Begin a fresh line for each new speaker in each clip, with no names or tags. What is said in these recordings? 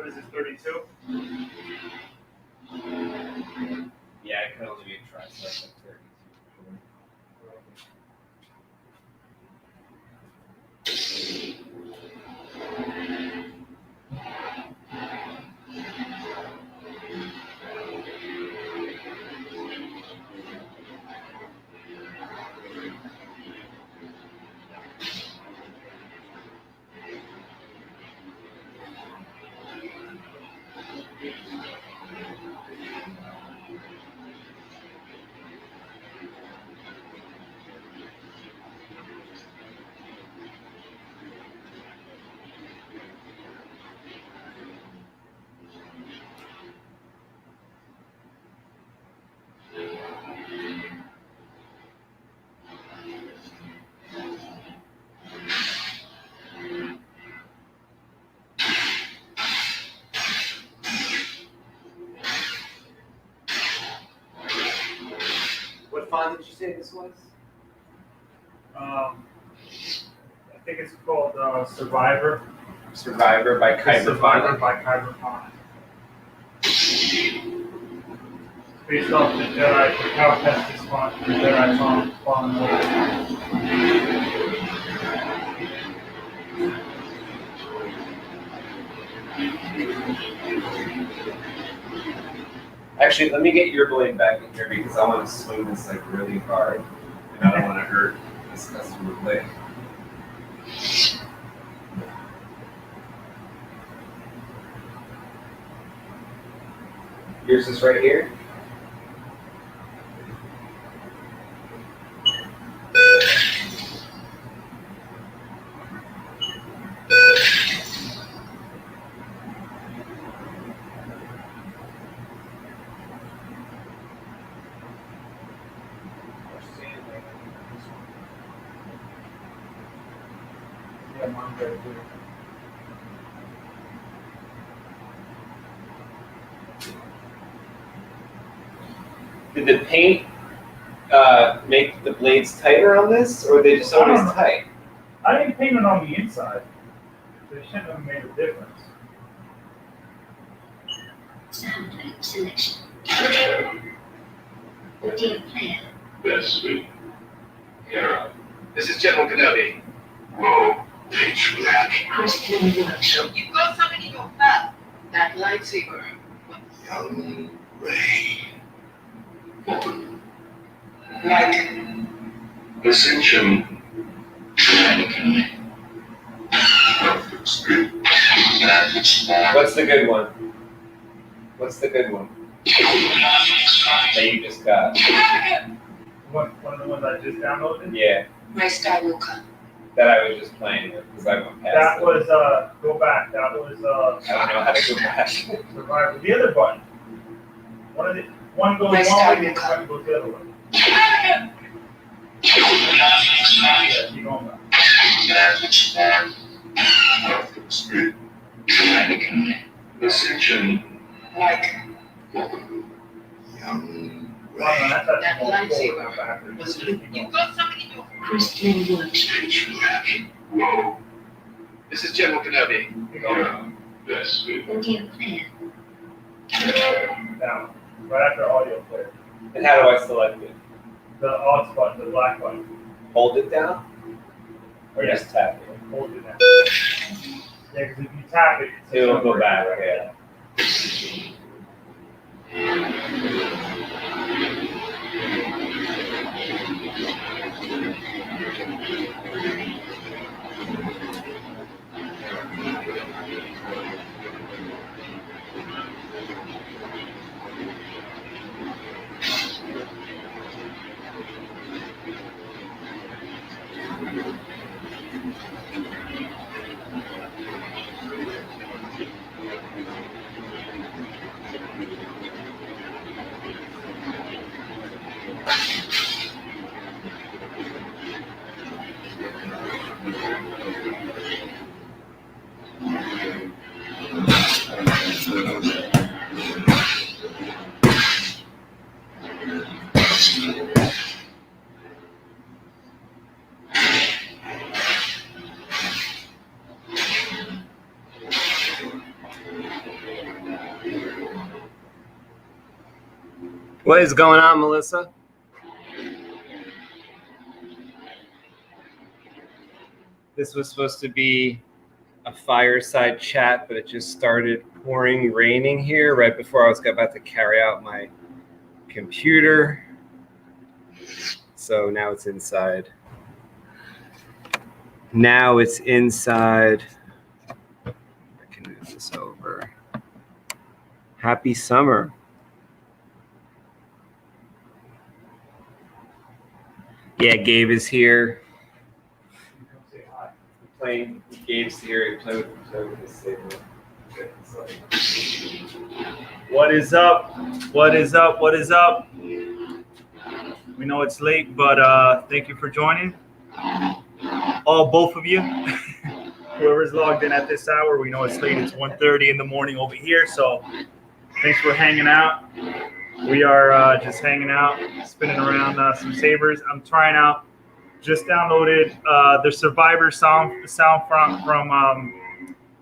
is this, 32?
Yeah, it could only be a tricep like 32.
What font did you say this was?
I think it's called Survivor.
Survivor by
Survivor
Kyber.
by Kyber Font. Based off the Jedi, the Cal Kestis font, the Jedi font.
Actually, let me get your blade back in here because I want to swing this like really hard, and I don't want to hurt this customer blade. Yours is right here.
Yeah, mine's right here.
Did the paint make the blades tighter on this, or are they just always tight?
I didn't paint it on the inside. They shouldn't have made a difference.
Sound selection. Audio player.
Best suit. Hero. This is General Kenobi. Whoa, pitch black.
Crystalline workshop.
You've got something in your belt. That lightsaber.
Young Ray. Woman.
Like
Ascension. Anakin. Perfect script.
What's the good one? What's the good one that you just got?
One of the ones I just downloaded?
Yeah,
Ray Skywalker.
that I was just playing with because I went past
That
it.
was, go back. That was,
I don't know how to go back.
Survivor. The other button. One goes
Ray
one way, the
Skywalker.
one goes the other way. Yeah, keep going back.
Perfect script. Anakin. Ascension.
Like
Woman. Young
Oh, no,
Ray.
that's
that
forward,
lightsaber.
backwards.
Was
Keep going.
You've got something in your
Crystalline workshop.
Pitch black. Whoa. This is General Kenobi.
Keep going.
Hero. Best suit.
Audio player.
Down. Right after audio player.
And how do I select it?
The aux button, the black button.
Hold it down, or
Yeah.
just tap it?
Hold it down. Yeah, because if you tap it, it's
It'll go
separate,
back.
right?
Yeah. What is going on, Melissa? This was supposed to be a fireside chat, but it just started pouring raining here right before I was about to carry out my computer. So now it's inside. Now it's inside. I can move this over. Happy summer. Yeah, Gabe is here.
Say hi.
Playing. Gabe's here. Play with his Saber.
What is up? What is up? What is up? We know it's late, but thank you for joining. Both of you. Whoever's logged in at this hour, we know it's late. It's 1:30 in the morning over here, so thanks for hanging out. We are just hanging out, spinning around some sabers. I'm trying out. Just downloaded the Survivor sound font from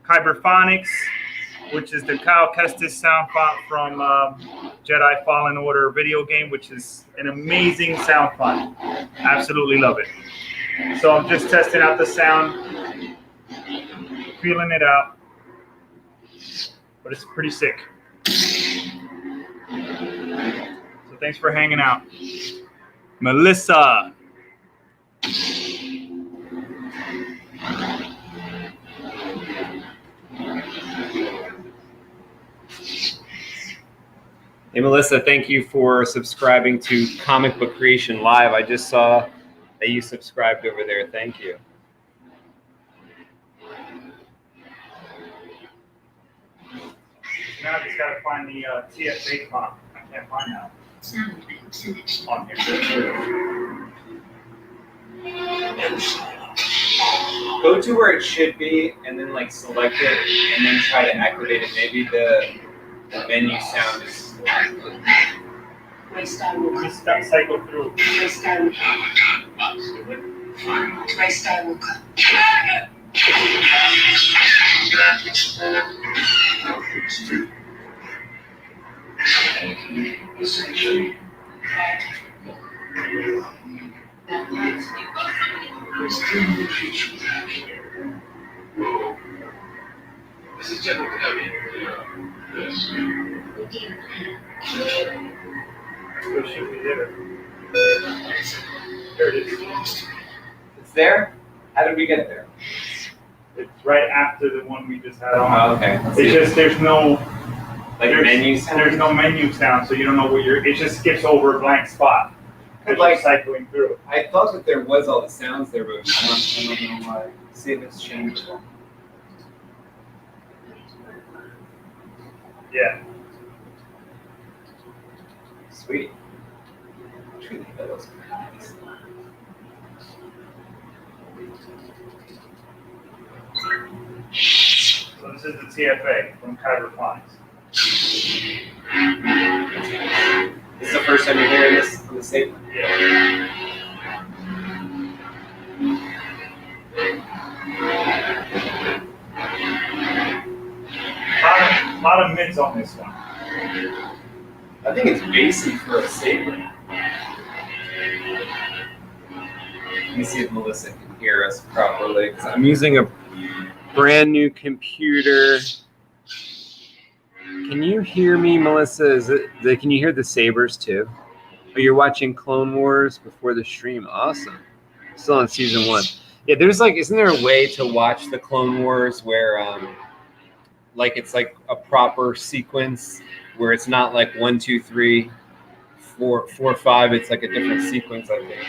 Kyberphonics, which is the Kyle Kestis sound font from Jedi Fallen Order video game, which is an amazing sound font. Absolutely love it. So I'm just testing out the sound, feeling it out, but it's pretty sick. So thanks for hanging out. Melissa.
Hey, Melissa, thank you for subscribing to Comic Book Creation Live. I just saw that you subscribed over there. Thank you.
Now I just gotta find the TFA font. I can't find that
Sound selection.
on here.
Go to where it should be and then like select it and then try to activate it. Maybe the menu sound is
Ray Skywalker.
Just cycle through.
Ray Skywalker. Ray Skywalker.
This is General Kenobi.
Redeem plan.
Go shoot me there. There it is.
it's there? How did we get there?
It's right after the one we just had
Oh,
on.
okay.
It's just there's no
Like menu sound?
There's no menu sound, so you don't know what you're. It just skips over a blank spot. It's
Like-
like cycling through.
I thought that there was all the sounds there, but I don't know why. See if it's changed.
Yeah.
Sweet. Truly, that was nice.
So this is the TFA from Kyberphonics.
This is the first time you're hearing this on the Saber?
Yeah. Lot of mids on this one.
I think it's basic for a Saber. Let me see if Melissa can hear us properly.
I'm using a brand new computer. Can you hear me, Melissa? Can you hear the Sabers too? Oh, you're watching Clone Wars before the stream. Awesome. Still on season 1. Yeah, there's like, isn't there a way to watch the Clone Wars where like it's like a proper sequence where it's not like 1, 2, 3, 4, 5. It's like a different sequence, I think.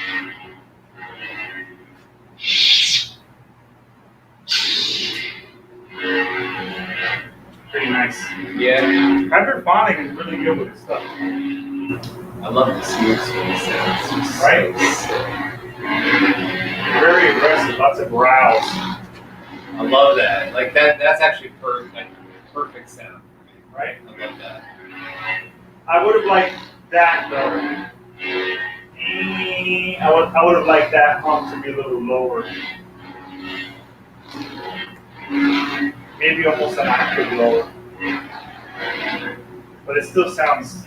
Pretty nice.
Yeah,
Kyberphonics is really good with this stuff.
I love the smooth sounds. It's just
Right?
so sick.
Very aggressive, lots of growls.
I love that. Like that's actually perfect sound.
Right?
I love that.
I would have liked that though. I would have liked that hum to be a little lower. Maybe almost an octave lower. But it still sounds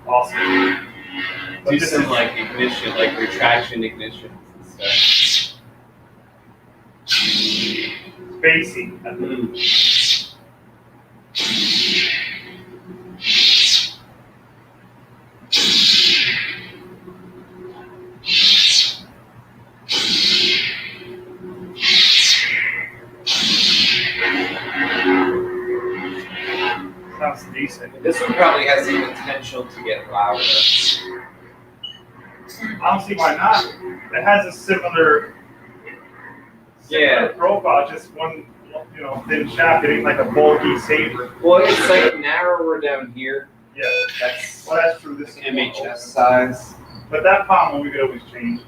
awesome.
Do some like ignition, like retraction ignition and stuff.
Spacey. Sounds decent.
This one probably has the potential to get louder.
I don't see why not. It has a similar profile, just one, thin shaft. It ain't like a bulky saber.
Well, it's like narrower down here.
Yeah,
That's
that's true. This is
MHS size.
But that pommel we could always change.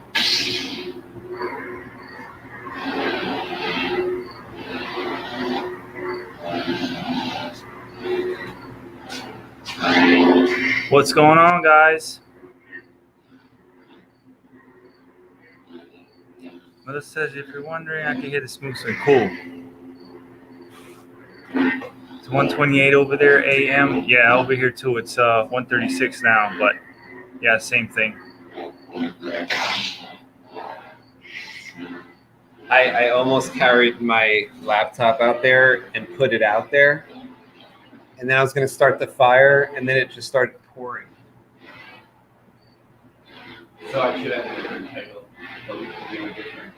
What's going on, guys? Mother says, if you're wondering, I can hear the smooth swing. Cool. It's 1:28 over there a.m. Yeah, over here too. It's 1:36 now, but yeah, same thing.
I almost carried my laptop out there and put it out there. And then I was going to start the fire, and then it just started pouring. So I should have a different title, but we could do a different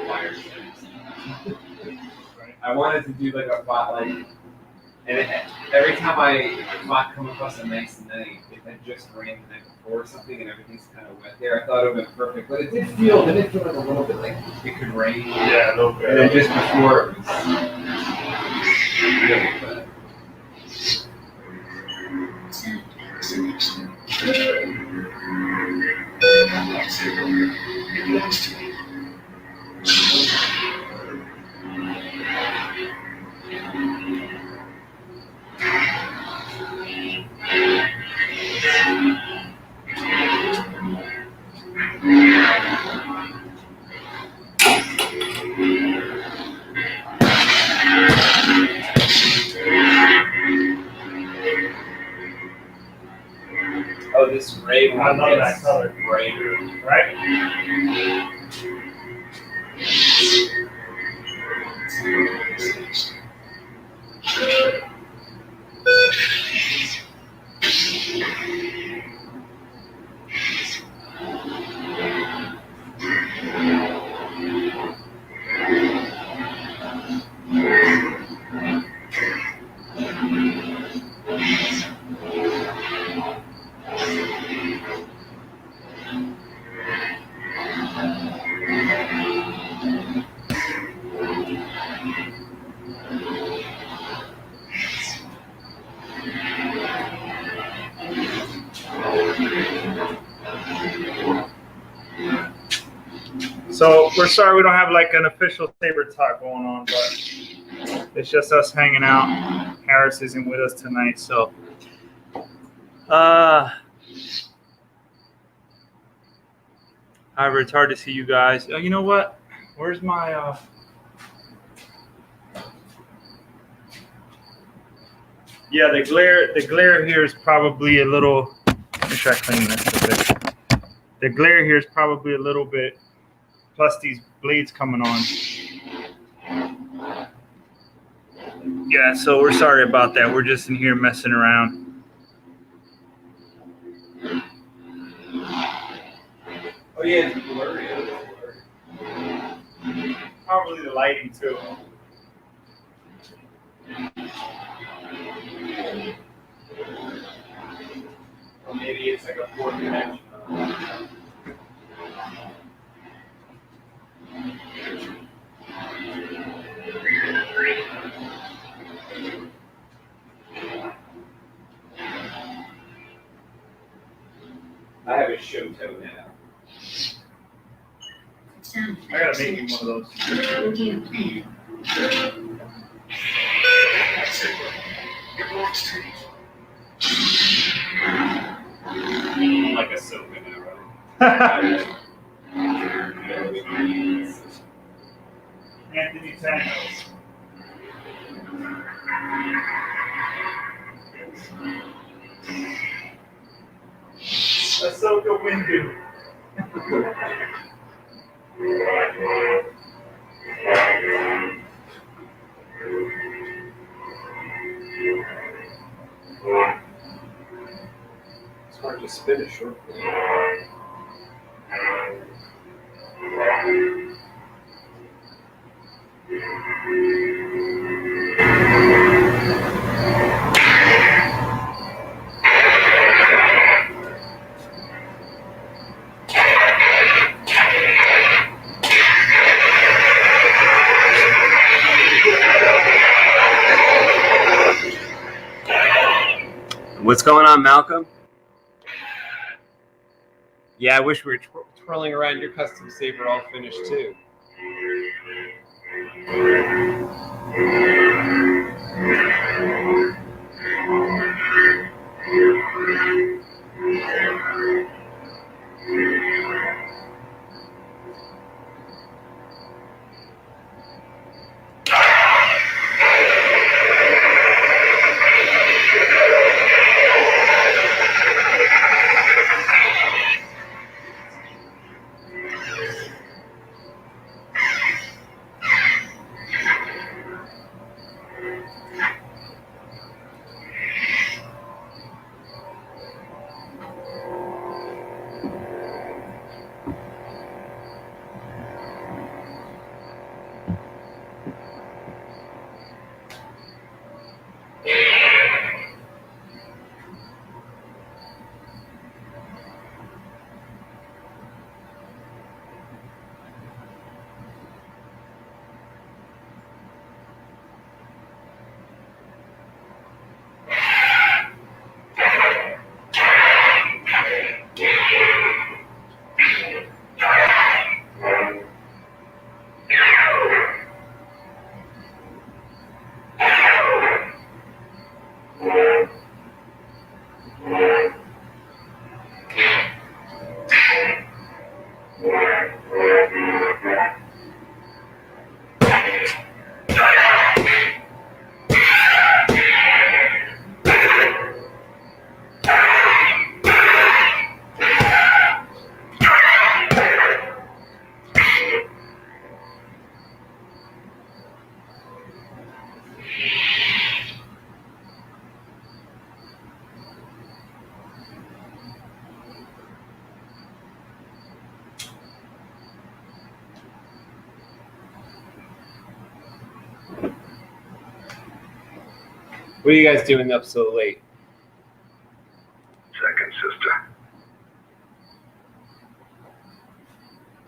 fire series. I wanted to do like a spotlight, and every time I come across a nice night, it had just rained the night before or something, and everything's kind of wet there. I thought it would have been perfect, but it did feel like a little bit like it could rain.
Yeah, a little bit.
And then just before it was really bad.
Lightsaber, it belongs to me.
Oh, this ray one.
I love that color.
Brighter.
Right? So we're sorry we don't have like an official Saber talk going on, but it's just us hanging out. Harris isn't with us tonight, so however, it's hard to see you guys. Oh, you know what? Where's my yeah, the glare here is probably a little. Let me try cleaning this a bit. The glare here is probably a little bit. Plus these blades coming on. Yeah, so we're sorry about that. We're just in here messing around.
Oh yeah, it's blurry.
Probably the lighting too.
Or maybe it's like a 4-dimensional. I have a Shoto now.
I gotta make you one of those.
Lightsaber, it belongs to me.
Like a silken arrow.
Anthony Samuels. Ahsoka Windu.
It's hard to spin a short film. What's going on, Malcolm? Yeah, I wish we were twirling around your custom saber all finished too. What are you guys doing up so late?
Second sister.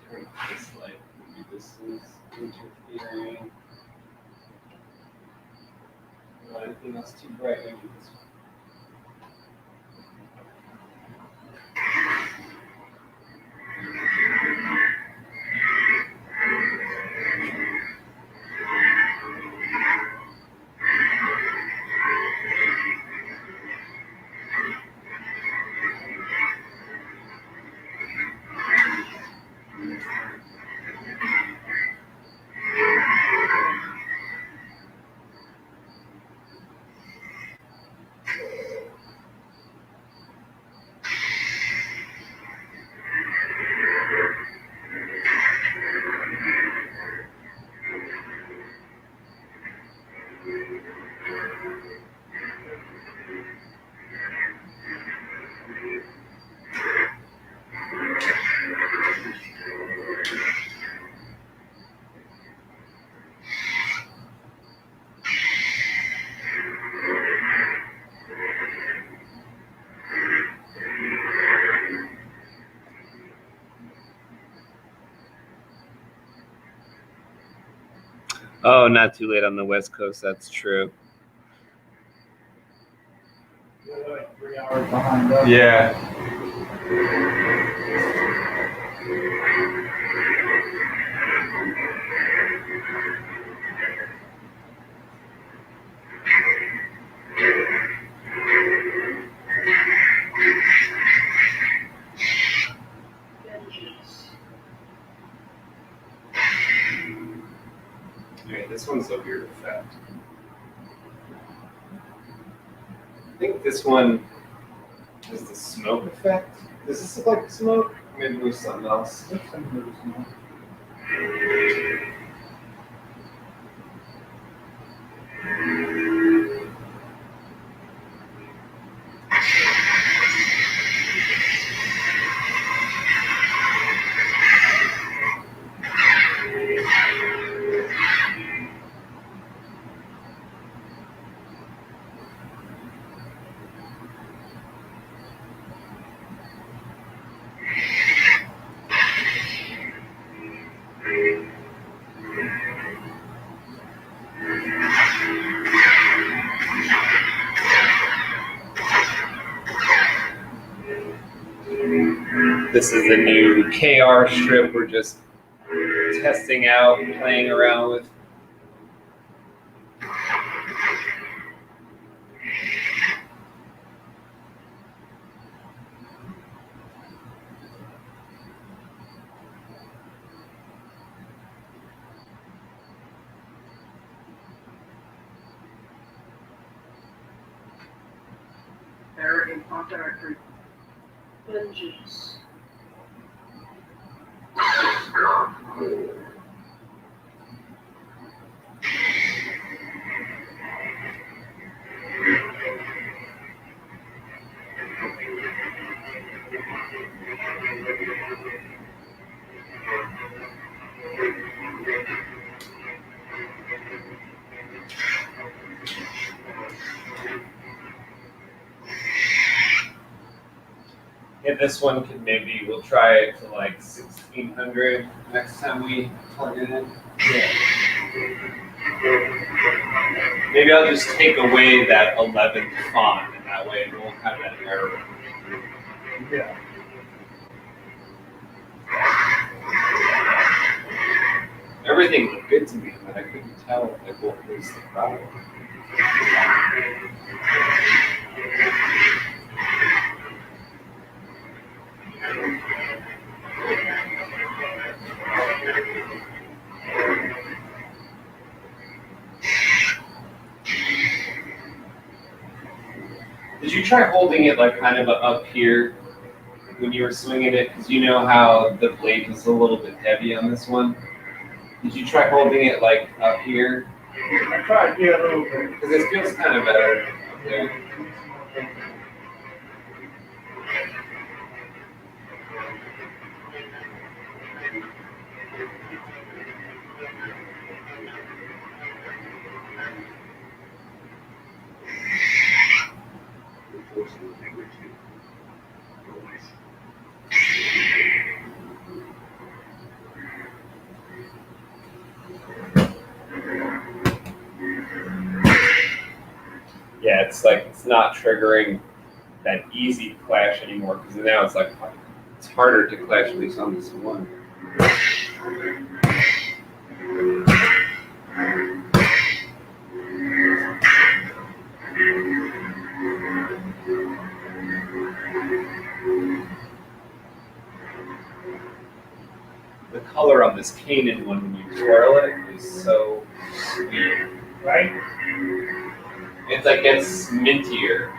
Turn this light. Maybe this is interfering. Not anything else too bright. Maybe this one. Oh, not too late on the West Coast. That's true.
You're like 3 hours behind us.
Yeah. Okay, this one's a weird effect. I think this one is the smoke effect. Does this look like smoke? Maybe it was something else. This is the new KR strip we're just testing out, playing around with.
Error in contact. Vengeance.
And this one could maybe, we'll try it to like 1600 next time we plug it in.
Yeah.
Maybe I'll just take away that 11th font, and that way it won't have that error.
Yeah.
Everything looked good to me, but I couldn't tell like what was the problem. Did you try holding it like kind of up here when you were swinging it? Because you know how the blade was a little bit heavy on this one. Did you try holding it like up here?
I tried, yeah, a little bit.
Because it feels kind of better up there. Yeah, it's like it's not triggering that easy clash anymore because now it's like it's harder to clash at least on this one. The color on this Kanan one when you twirl it is so sweet.
Right?
It's like it's mintier,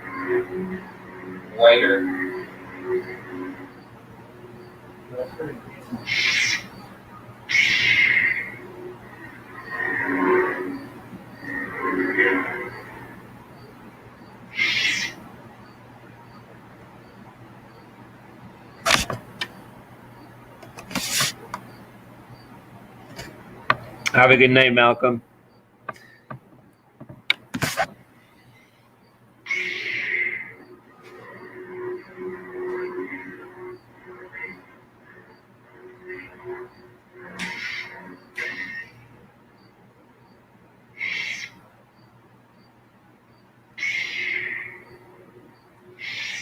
whiter.
That's pretty decent.
Have a good night, Malcolm.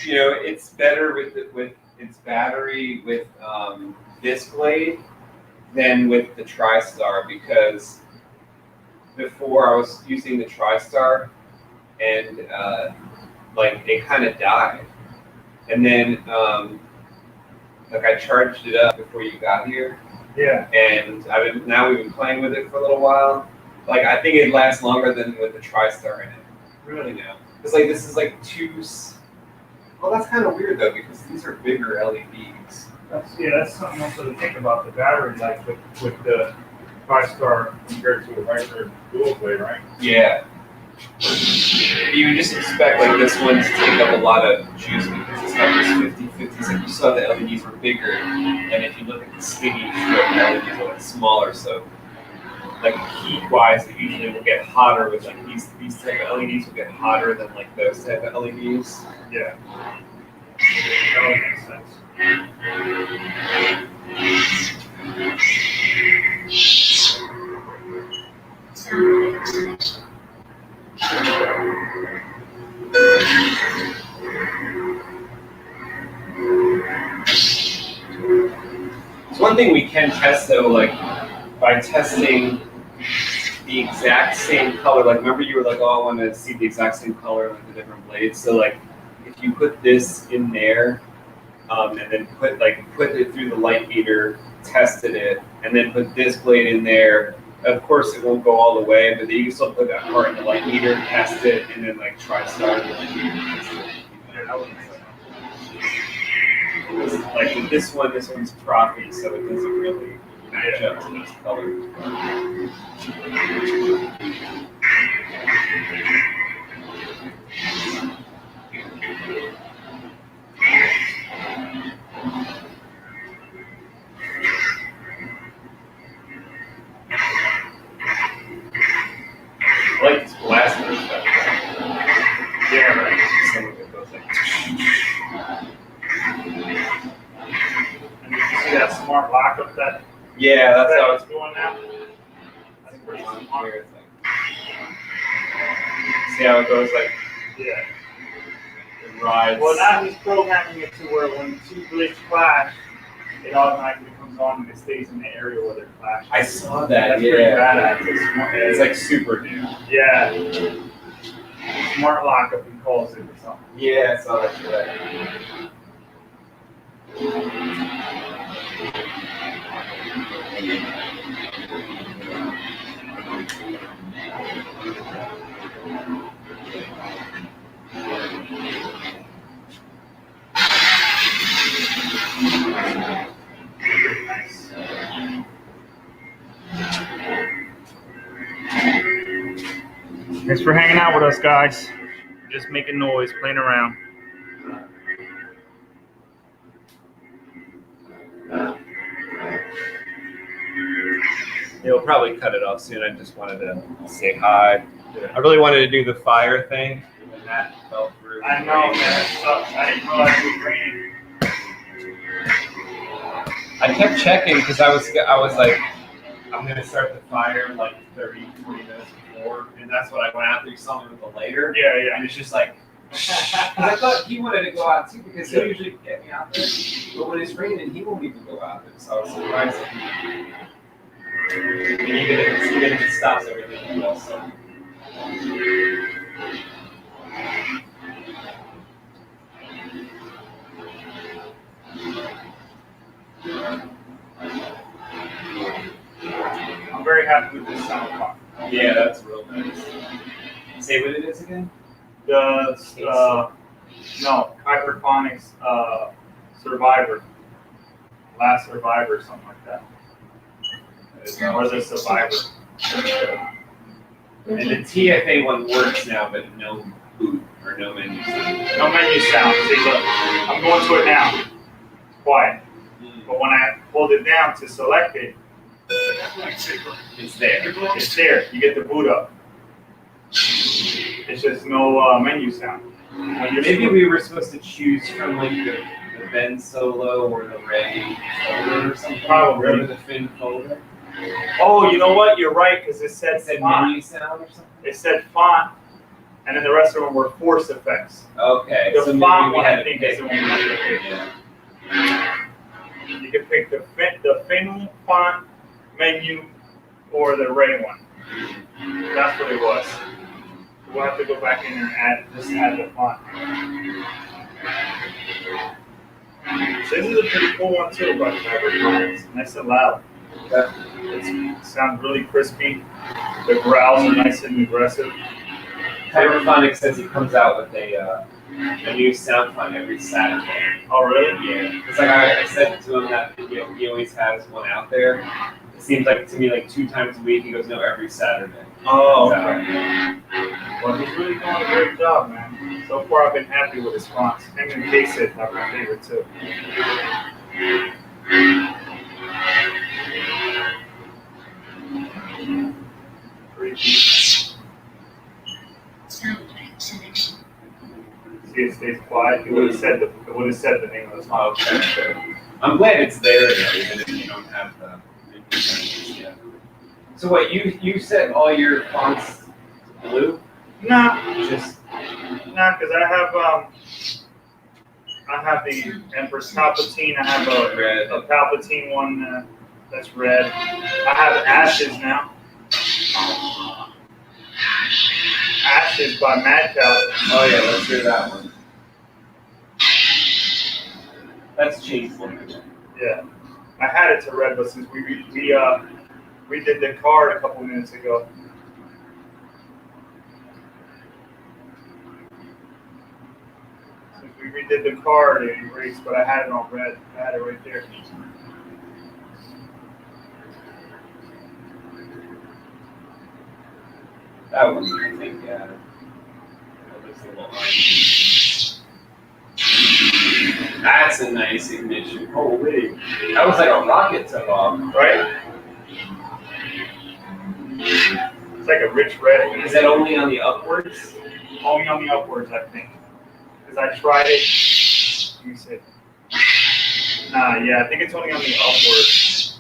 You know, it's better with its battery with this blade than with the TriStar because before I was using the TriStar and like it kind of died, and then like I charged it up before you got here,
Yeah.
and now we've been playing with it for a little while. Like I think it lasts longer than with the TriStar in it.
Really?
You know, it's like this is like
Well, that's kind of weird though because these are bigger LEDs.
That's something also to think about the battery life with the 5-star compared to a regular dual blade, right?
Yeah. You would just expect like this one to take up a lot of juice because this stuff is 50/50. So you saw the LEDs were bigger, and if you look at the skinny strip, the LEDs are like smaller. So like heat-wise, they usually will get hotter with like these type of LEDs will get hotter than like those type of LEDs.
Yeah. That would make sense.
So one thing we can test though, like by testing the exact same color, like remember you were like, oh, I want to see the exact same color with the different blades. So like if you put this in there, and then put it through the light meter, tested it, and then put this blade in there. Of course, it won't go all the way, but then you can still put that part in the light meter, test it, and then like try starting the light meter. Test it. Like with this one's frothy, so it doesn't really match up to this color. I like this blaster stuff.
Yeah, right.
Some of it goes like.
And you see that smart lockup that
Yeah, that's how
it's doing now? That's pretty
it's
smart.
here. It's like, see how it goes like
Yeah.
it rides.
Well, now he's programming it to where when two blades clash, it automatically comes on and it stays in the area where they're clashing.
I saw that.
That's pretty
Yeah,
badass. It's smart.
it's like super new.
Yeah. Smart lockup, he calls it or something.
Yeah, I saw that today.
Nice. Thanks for hanging out with us, guys. Just making noise, playing around.
He'll probably cut it off soon. I just wanted to say hi. I really wanted to do the fire thing, and that fell through.
I know, man. It sucks. I didn't realize it was raining.
I kept checking because I was like, I'm gonna start the fire like 30, 40 minutes before, and that's what I went out there. You saw me with the lighter,
Yeah,
and it's just like, because I thought he wanted to go out too because he'll usually get me out there, but when it's raining, he won't even go out there. So I was surprised. And even if it stops everything, he will. So.
I'm very happy with this sound card.
Yeah, that's real nice. Say what it is again?
The Hyperphonics Survivor. Last Survivor, something like that. Or the Survivor.
And the TFA one works now, but no boot or no menu sound.
No menu sound. See, look, I'm going to it now. Quiet. But when I hold it down to select it,
Lightsaber.
It's there.
it's there. You get the boot up. It's just no menu sound. When you're
Maybe we were supposed to choose from like the Ben Solo or the Ray folder or something.
Probably.
Or the Finn folder.
Oh, you know what? You're right, because it said
It said
font.
menu sound or something.
It said font, and then the rest of them were force effects.
Okay.
The
so maybe
font
we
one,
had
I
to
think,
pick
is the one we had to pick.
Yeah.
You can pick the Finn font menu or the Ray one. That's what it was. We'll have to go back in there and add the font. So this is a pretty cool one too, about Hyperphonics. Nice and loud. It sounds really crispy. The growls are nice and aggressive.
Hyperphonics says it comes out with a a new sound font every Saturday.
Oh, really?
Yeah, it's like I said to him that he always has one out there. It seems like to me like 2 times a week. He goes, no, every Saturday.
Oh,
So,
okay. Well, he's really doing a great job, man. So far, I've been happy with his fonts. Him and K-Sit are my favorite too.
Selection.
See, it stays quiet. It would have said the name of the song.
Oh, okay. I'm glad it's there, though, even if you don't have the. Yeah. So what you set all your fonts blue?
Nah,
Just
because I have the Empress Palpatine. I have
red.
a Palpatine one that's red. I have Ashes now. Ashes by Mad Cow.
Oh yeah, let's hear that one. That's cheesy.
Yeah, I had it to red, but since we did the card a couple minutes ago. Since we redid the card, it erased, but I had it on red. I had it right there.
That one, I think, yeah. That's a nice ignition. Holy, that was like a rocket took off.
Right? It's like a rich red.
Is that only on the upwards?
Only on the upwards, I think. Because I tried it. Let me see. Yeah, I think it's only on the upwards.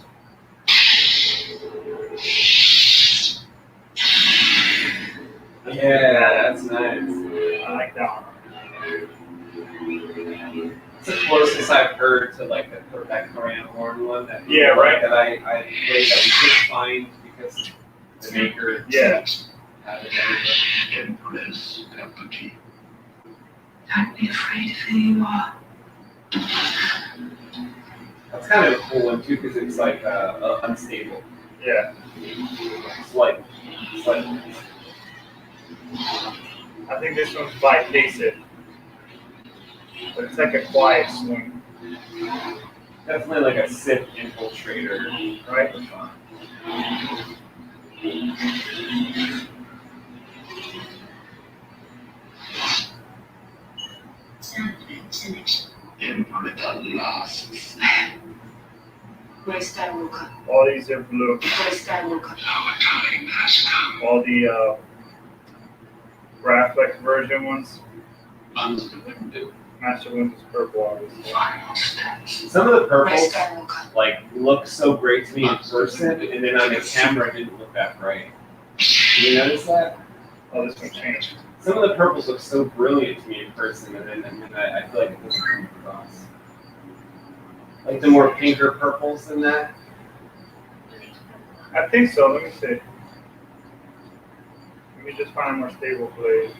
Yeah, that's nice.
I like that one.
It's the closest I've heard to like that Korean horn one. That
Yeah, right.
That I that we couldn't find because the maker
Yeah.
had it everywhere.
Empress Palpatine.
Don't be afraid of who you are.
That's kind of a cool one too because it's like unstable.
Yeah.
Slight.
I think this one's by K-Sit. But it's like a quiet swing,
Definitely like a Sith infiltrator.
right?
Selection.
Emperor lasts.
Ray Skywalker.
All these are blue.
Ray Skywalker.
Our time has come.
All the Graphic version ones.
Master Windu.
Master Windows purple, obviously.
Final steps.
Some of the
Ray
purples
Skywalker.
like look so great to me in person, and then on the camera it didn't look that bright. Did you notice that?
Oh, this one changed.
Some of the purples look so brilliant to me in person, and then I feel like it doesn't come across. Like the more pinker purples than that.
I think so. Let me see. Let me just find a more stable place.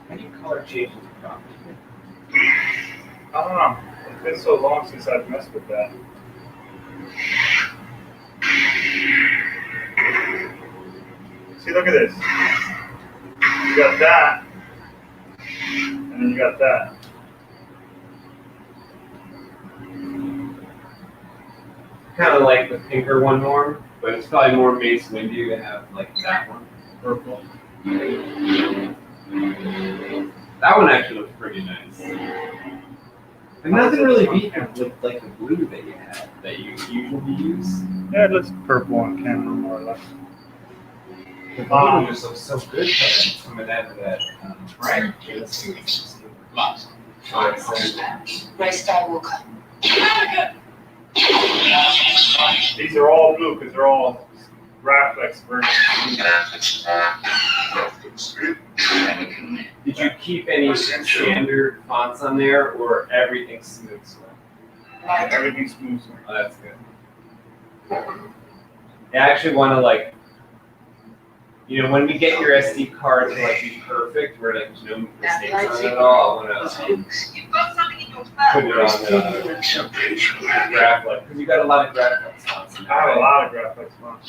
How do you color change the prompt?
I don't know. It's been so long since I've messed with that. See, look at this. You got that, and then you got that.
Kind of like the pinker one more, but it's probably more Mace Windu to have like that one.
Purple.
That one actually looks pretty nice. But nothing really beat with like the blue that you have that you usually use.
Yeah, it looks purple on camera, more or less.
The blue just looks so good coming out of that. Right.
Selection.
Last.
Final
Ray Skywalker.
These are all blue because they're all Graphics versions.
Did you keep any standard fonts on there, or everything smooth swing?
Everything's smooth.
Oh, that's good. I actually want to like, you know, when we get your SD card to like be perfect, where like there's no mistakes on it at all, I want to.
You've got something in your
put it on graphite because you got a lot of graphite spots.
I have a lot of graphite spots.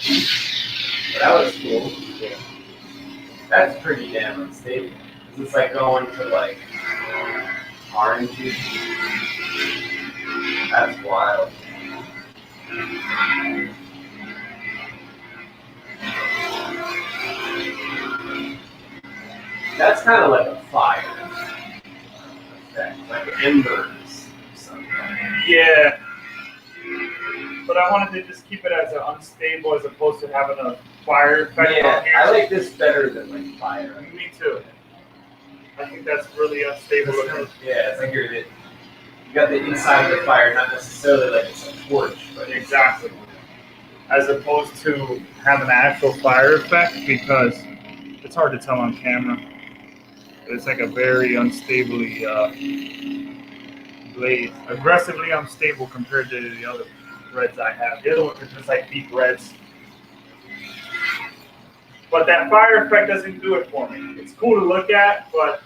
But that was cool. Yeah. That's pretty damn unstable. It's like going to like orangey. That's wild. That's kind of like a fire effect, like embers or something.
Yeah. But I wanted to just keep it as an unstable as opposed to having a fire effect on here.
I like this better than like fire.
Me too. I think that's really unstable.
Yeah, it's like you got the inside of the fire, not necessarily like it's a torch, but
Exactly. As opposed to having an actual fire effect because it's hard to tell on camera. It's like a very unstably blade. Aggressively unstable compared to the other reds I have. The other ones are just like deep reds. But that fire effect doesn't do it for me. It's cool to look at, but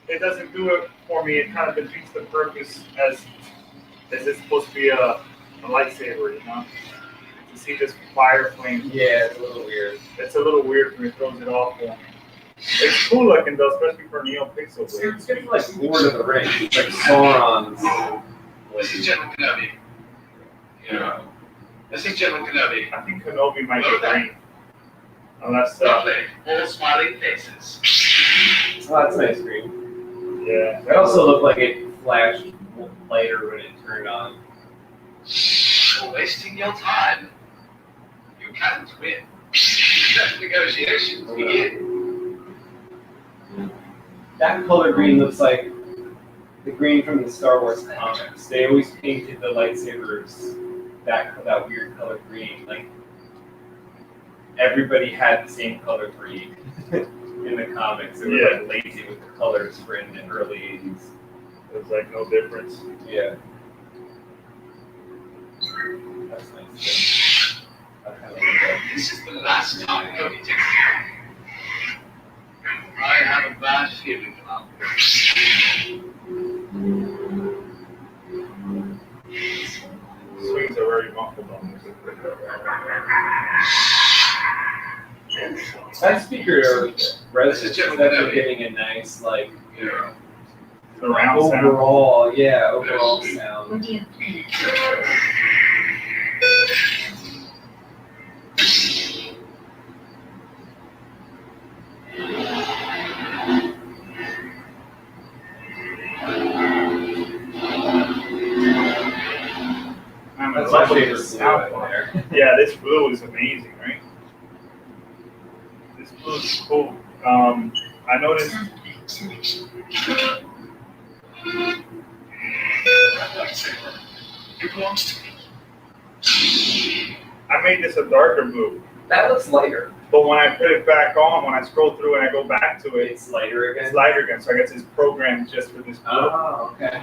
it doesn't do it for me. It kind of defeats the purpose as it's supposed to be a lightsaber, you know? To see this fire flame.
yeah, it's a little weird.
It's a little weird for me. It throws it off for me. It's cool looking though, especially for NeoPixel.
It's good for like Lord of the Rings. It's like Sauron's.
This is General Kenobi. Yeah. This is General Kenobi.
I think Kenobi might be green. Unless,
Lovely. All smiling faces.
Oh, that's nice green.
yeah.
It also looked like it flashed lighter when it turned on.
You're wasting your time. You can't win. Negotiations begin.
That color green looks like the green from the Star Wars comics. They always painted the lightsabers that weird color green. Like everybody had the same color green in the comics. They were like lazy with the colors for in the early 80s.
There's like no difference.
Yeah. That's nice. I kind of like that.
This is the last time Cody takes care. I have a bad feeling about this.
Swings are very muffled on this.
That speaker resonance
This is
is
General
definitely
Kenobi.
getting a nice like
The round sound.
overall sound.
What do you think?
Man,
That's
I
my
love
favorite
this
blue
sound.
right there.
Yeah, this blue is amazing, right? This blue is cool. I noticed
Lightsaber. It belongs to me.
I made this a darker blue,
That looks lighter.
but when I put it back on, when I scroll through and I go back to it,
It's lighter again.
it's lighter again. So I guess it's programmed just for this blue.
Oh, okay.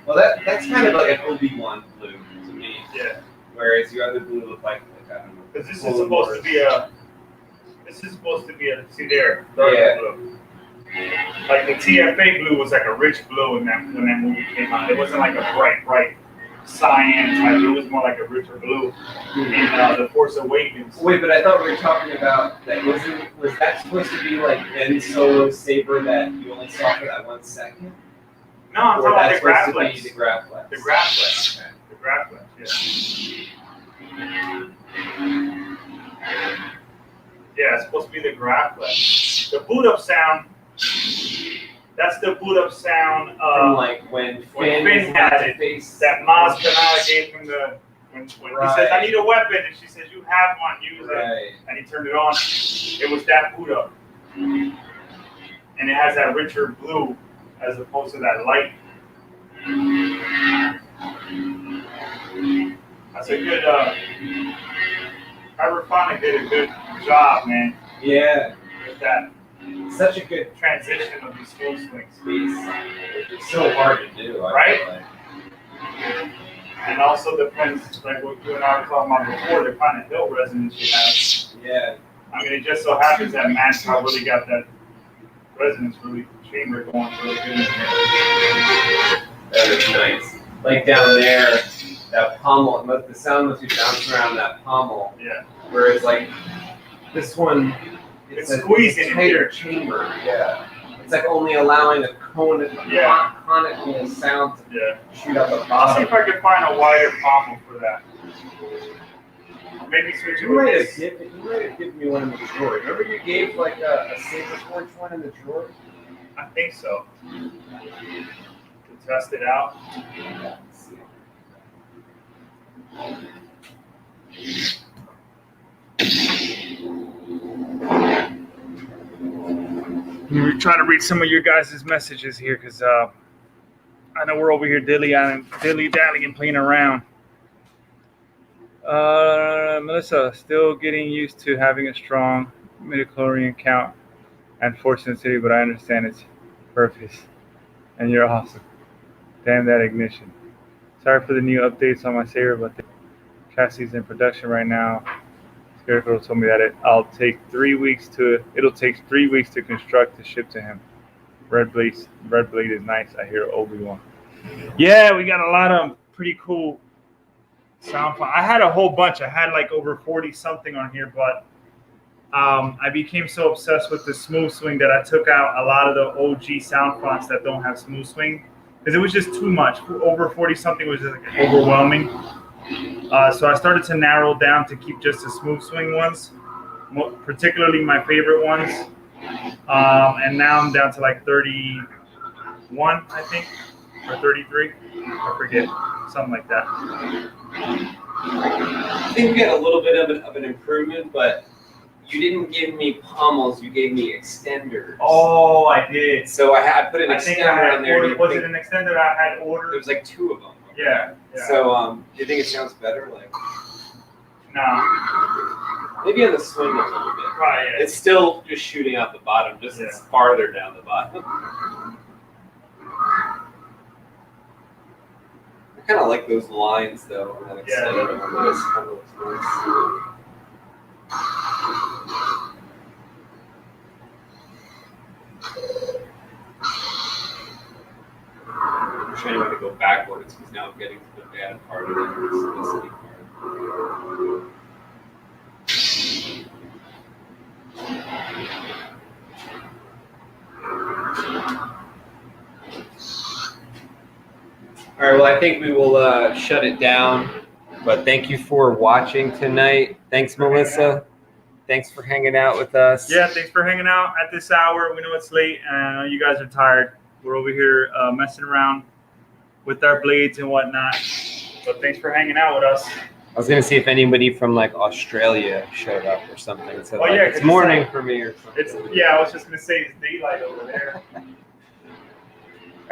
Well, that's kind of like an Obi-Wan blue to me.
Yeah,
Whereas your other blue look like I don't know.
because this is supposed to be a. This is supposed to be a. See there, darker
Yeah.
blue. Like the TFA blue was like a rich blue when that movie came out. It wasn't like a bright cyan type. It was more like a richer blue in The Force Awakens.
Wait, but I thought we were talking about that. Was that supposed to be like Ben Solo's saber that you only saw for that 1 second?
No, I'm
Or
talking about
that's
the
supposed to
Graphics.
be the Graphics?
The Graphics.
Okay.
The Graphics, yeah. Yeah, it's supposed to be the Graphics. The boot up sound, that's the boot up sound
From like when
when
Finn
Finn had it,
face
that Maz Kanata gave him the, when he says, I need a weapon, and she says, you have one, use it.
Right.
And he turned it on. It was that boot up. And it has that richer blue as opposed to that light. That's a good, Hydroponic did a good job, man,
Yeah.
with that
Such a good
transition of these full swings.
piece. It's so hard to do. I
Right?
feel like.
And also depends, like what you and I were talking about before, the kind of hill resonance you have.
Yeah.
I mean, it just so happens that Manpower really got that resonance, really chamber going really good in here.
That is nice. Like down there, that pommel, the sound must be bouncing around that pommel.
Yeah.
Whereas like this one,
It's
a
squeezing.
tighter chamber. Yeah. It's like only allowing a conical sound to shoot out the
I'll see
bottom.
if I can find a wider pommel for that. Maybe switch it
You
with
might
this.
have given me one in the drawer. Remember you gave like a Saber Forge one in the drawer?
I think so. To test it out. We're trying to read some of your guys' messages here because I know we're over here dilly-dallying, playing around. Melissa, still getting used to having a strong midichlorian count and force sensitivity, but I understand its purpose. And you're awesome. Damn that ignition. Sorry for the new updates on my Saber, but the chassis is in production right now. Scarecrow told me that it'll take 3 weeks to construct to ship to him. Red Blade is nice. I hear Obi-Wan. Yeah, we got a lot of pretty cool sound font. I had a whole bunch. I had like over 40 something on here, but I became so obsessed with the smooth swing that I took out a lot of the OG sound fonts that don't have smooth swing because it was just too much. Over 40 something was just like overwhelming. So I started to narrow down to keep just the smooth swing ones, particularly my favorite ones. And now I'm down to like 31, I think, or 33. I forget, something like that.
I think we had a little bit of an improvement, but you didn't give me pommels, you gave me extenders.
Oh, I did.
So I put an
I think
extender
I had
on there.
ordered, was it an extender I had
There
ordered?
was like 2 of them.
Yeah.
So do you think it sounds better? Like
Nah.
maybe on the swing a little bit.
Right, yeah.
It's still just shooting out the bottom, just it's farther down the bottom. I kind of like those lines though. On that extender on this. Kind of looks nice. I'm trying to go backwards because now I'm getting to the bad part of the simplicity part. All right, well, I think we will shut it down. But thank you for watching tonight. Thanks, Melissa. Thanks for hanging out with us.
Yeah, thanks for hanging out at this hour. We know it's late, and I know you guys are tired. We're over here messing around with our blades and whatnot. So thanks for hanging out with us.
I was gonna see if anybody from like Australia showed up or something. So
Oh, yeah,
it's morning for me or something.
I was just gonna say it's daylight over there.
All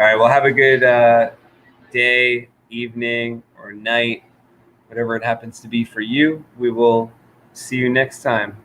right, well, have a good day, evening, or night, whatever it happens to be for you. We will see you next time.